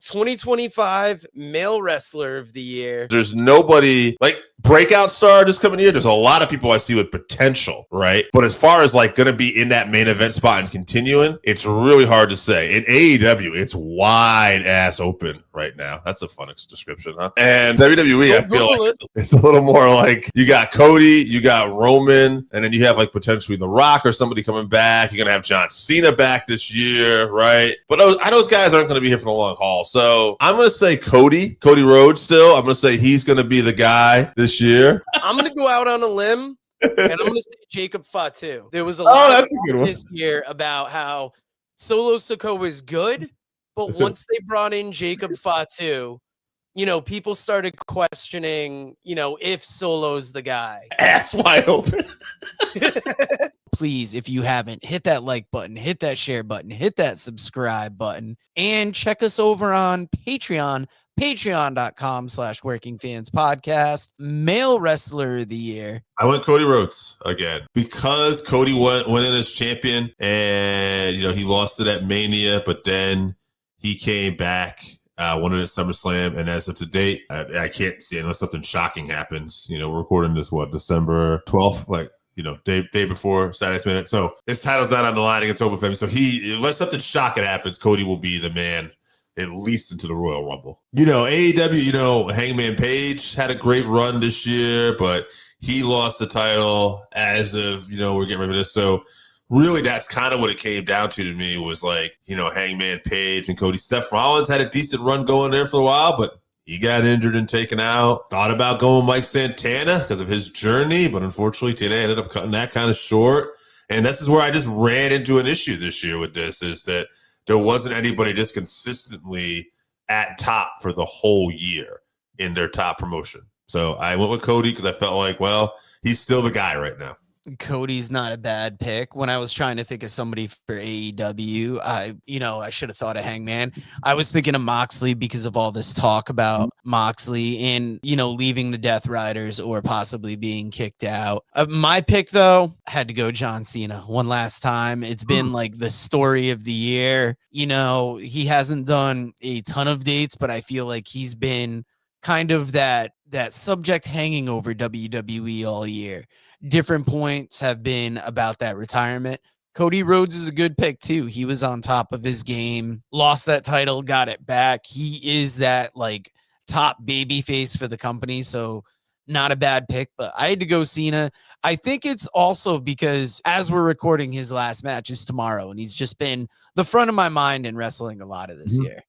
2025 Male Wrestler of the Year. There's nobody like breakout star this coming year. There's a lot of people I see with potential, right? But as far as like going to be in that main event spot and continuing, it's really hard to say. In AEW, it's wide ass open right now. That's a fun description, huh? And WWE, I feel like it's a little more like you got Cody, you got Roman, and then you have like potentially The Rock or somebody coming back. You're going to have John Cena back this year, right? But I know those guys aren't going to be here for the long haul. So I'm going to say Cody Rhodes still. I'm going to say he's going to be the guy this year. I'm going to go out on a limb, and I'm going to say Jacob Fatu. There was a lot of talk this year about how Solo Sikoa is good, but once they brought in Jacob Fatu, you know, people started questioning, you know, if Solo's the guy. Ass wide open. Please, if you haven't, hit that like button, hit that share button, hit that subscribe button, and check us over on Patreon, patreon.com/workingfanspodcast. Male Wrestler of the Year. I went Cody Rhodes again because Cody went in as champion, and you know he lost to that Mania, but then he came back, won it at SummerSlam, and as of to date, I can't see unless something shocking happens. You know, we're recording this December 12th, like. You know, day before Saturday's Minute. So his title's not on the line against Open Fame. So unless something shocking happens, Cody will be the man at least into the Royal Rumble. You know, AEW, you know, Hangman Page had a great run this year, but he lost the title as of, you know, we're getting rid of this. So really that's kind of what it came down to me was like, you know, Hangman Page and Cody. Seth Rollins had a decent run going there for a while, but he got injured and taken out. Thought about going Mike Santana because of his journey, but unfortunately, today ended up cutting that kind of short. And this is where I just ran into an issue this year with this, is that there wasn't anybody just consistently at top for the whole year in their top promotion. So I went with Cody because I felt like, well, he's still the guy right now. Cody's not a bad pick. When I was trying to think of somebody for AEW, I should have thought of Hangman. I was thinking of Moxley because of all this talk about Moxley and, you know, leaving the Death Riders or possibly being kicked out. My pick, though, had to go John Cena one last time. It's been like the story of the year. You know, he hasn't done a ton of dates, but I feel like he's been kind of that subject hanging over WWE all year. Different points have been about that retirement. Cody Rhodes is a good pick too. He was on top of his game, lost that title, got it back. He is that like top baby face for the company. So not a bad pick, but I had to go Cena. I think it's also because as we're recording, his last match is tomorrow, and he's just been the front of my mind in wrestling a lot of this year.